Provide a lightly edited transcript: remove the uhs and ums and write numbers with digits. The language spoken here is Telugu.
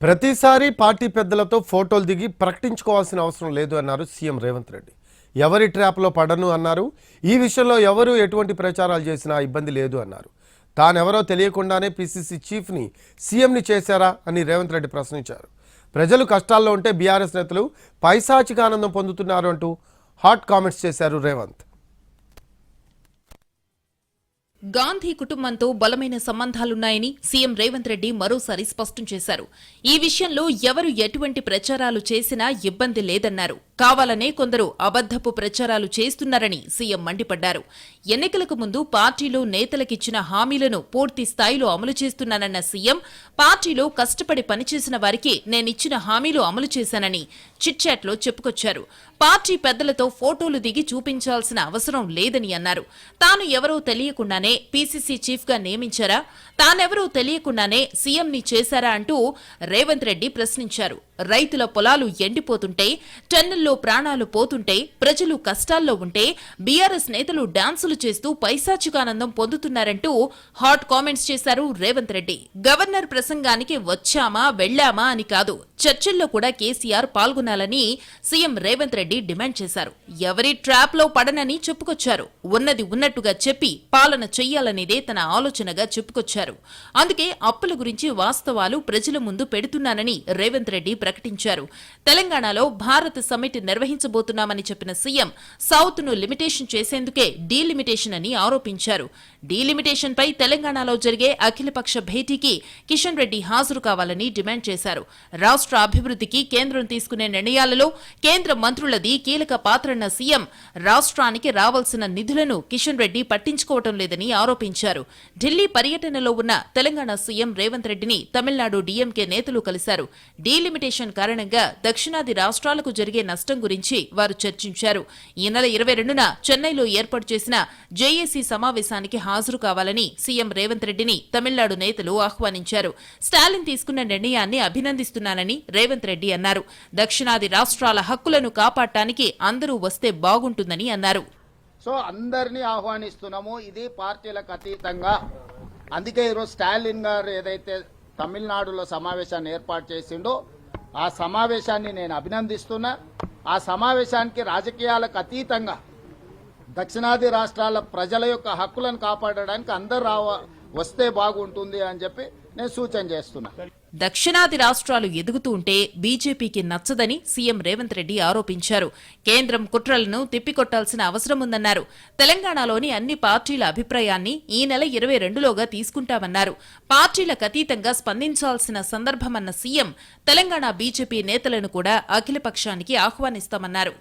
ప్రతిసారి పార్టీ పెద్దలతో ఫోటోలు దిగి ప్రకటించుకోవాల్సిన అవసరం లేదు అన్నారు సీఎం రేవంత్ రెడ్డి. ఎవరి ట్రాప్లో పడను అన్నారు. ఈ విషయంలో ఎవరు ఎటువంటి ప్రచారాలు చేసినా ఇబ్బంది లేదు అన్నారు. తానెవరో తెలియకుండానే పీసీసీ చీఫ్ని సీఎంని చేశారా అని రేవంత్ రెడ్డి ప్రశ్నించారు. ప్రజలు కష్టాల్లో ఉంటే బీఆర్ఎస్ నేతలు పైశాచిక ఆనందం పొందుతున్నారు అంటూ హాట్ కామెంట్స్ చేశారు రేవంత్. గాంధీ కుటుంబంతో బలమైన సంబంధాలున్నాయని సీఎం రేవంత్ రెడ్డి మరోసారి స్పష్టం చేశారు. ఈ విషయంలో ఎవరు ఎటువంటి ప్రచారాలు చేసినా ఇబ్బంది లేదన్నారు. కావాలనే కొందరు అబద్దపు ప్రచారాలు చేస్తున్నారని సీఎం మండిపడ్డారు. ఎన్నికలకు ముందు పార్టీలో నేతలకిచ్చిన హామీలను పూర్తి స్థాయిలో అమలు చేస్తున్నానన్న సీఎం, పార్టీలో కష్టపడి పనిచేసిన వారికి నేనిచ్చిన హామీలు అమలు చేశానని చిట్చాట్లో చెప్పుకొచ్చారు. పార్టీ పెద్దలతో ఫోటోలు దిగి చూపించాల్సిన అవసరం లేదని అన్నారు. తాను ఎవరో తెలియకుండానే పీసీసీ చీఫ్ గా నియమించారా, తానెవరో తెలియకుండానే సీఎంని చేశారా అంటూ రేవంత్ రెడ్డి ప్రశ్నించారు. రైతుల పొలాలు ఎండిపోతుంటే, టన్నుల్లో ప్రాణాలు పోతుంటే, ప్రజలు కష్టాల్లో ఉంటే బీఆర్ఎస్ నేతలు డాన్సులు చేస్తూ పైశాచికానందం పొందుతున్నారంటూ హాట్ కామెంట్స్ చేశారు రేవంత్ రెడ్డి. గవర్నర్ ప్రసంగానికి వచ్చామా వెళ్లామా అని కాదు, చర్చల్లో కూడా కేసీఆర్ పాల్గొనాలని సీఎం రేవంత్ రెడ్డి డిమాండ్ చేశారు. ఎవరి ట్రాప్ లో పడనని చెప్పుకొచ్చారు. ఉన్నది ఉన్నట్టుగా చెప్పి పాలన చెయ్యాలనేదే తన ఆలోచనగా చెప్పుకొచ్చారు. అందుకే అప్పుల గురించి వాస్తవాలు ప్రజల ముందు పెడుతున్నానని రేవంత్ రెడ్డి ప్రకటించారు. తెలంగాణలో భారత్ సమ్మిట్ నిర్వహించబోతున్నామని చెప్పిన సీఎం సౌత్ ను లిమిటేషన్ చేసేందుకే డీలిమిటేషన్ అని ఆరోపించారు. డీలిమిటేషన్ పై తెలంగాణలో జరిగే అఖిలపక్ష భేటీకి కిషన్ రెడ్డి హాజరు కావాలని డిమాండ్ చేశారు. రాష్ట్ర అభివృద్ధికి కేంద్రం తీసుకునే నిర్ణయాలలో కేంద్ర మంత్రులది కీలక పాత్రన్న సీఎం, రాష్ట్రానికి రావాల్సిన నిధులను కిషన్ రెడ్డి పట్టించుకోవటం లేదని ఆరోపించారు. ఢిల్లీ పర్యటనలో ఉన్న తెలంగాణ సీఎం రేవంత్ రెడ్డిని తమిళనాడు డీఎంకే నేతలు కలిశారు. డీలిమిటేషన్ కారణంగా దక్షిణాది రాష్ట్రాలకు జరిగే నష్టం గురించి వారు చర్చించారు. ఈ నెల 22న చెన్నైలో ఏర్పాటు చేసిన జేఏసీ సమావేశానికి హాజరు కావాలని సీఎం రేవంత్ రెడ్డిని తమిళనాడు నేతలు ఆహ్వానించారు. స్టాలిన్ తీసుకున్న నిర్ణయాన్ని అభినందిస్తున్నానని రేవంత్ రెడ్డి అన్నారు. దక్షిణాది రాష్ట్రాల హక్కులను కాపాడటానికి అందరూ వస్తే బాగుంటుందని అన్నారు. సో అందరినీ ఆహ్వానిస్తున్నాము, ఇది పార్టీలకు అతీతంగా. అందుకే ఈరోజు స్టాలిన్ గారు ఏదైతే తమిళనాడులో సమావేశాన్ని ఏర్పాటు చేసిండో ఆ సమావేశాన్ని నేను అభినందిస్తున్నా. ఆ సమావేశానికి రాజకీయాలకు అతీతంగా దక్షిణాది రాష్ట్రాల ప్రజల యొక్క హక్కులను కాపాడడానికి అందరూ వస్తే బాగుంటుంది అని చెప్పి నేను సూచన చేస్తున్నా. దక్షిణాది రాష్ట్రాలు ఎదుగుతూ ఉంటే బీజేపీకి నచ్చదని సీఎం రేవంత్ రెడ్డి ఆరోపించారు. కేంద్రం కుట్రలను తిప్పికొట్టాల్సిన అవసరం ఉందన్నారు. తెలంగాణలోని అన్ని పార్టీల అభిప్రాయాన్ని ఈ నెల 22లోగా తీసుకుంటామన్నారు. పార్టీలకు అతీతంగా స్పందించాల్సిన సందర్భమన్న సీఎం, తెలంగాణ బీజేపీ నేతలను కూడా అఖిలపక్షానికి ఆహ్వానిస్తామన్నారు.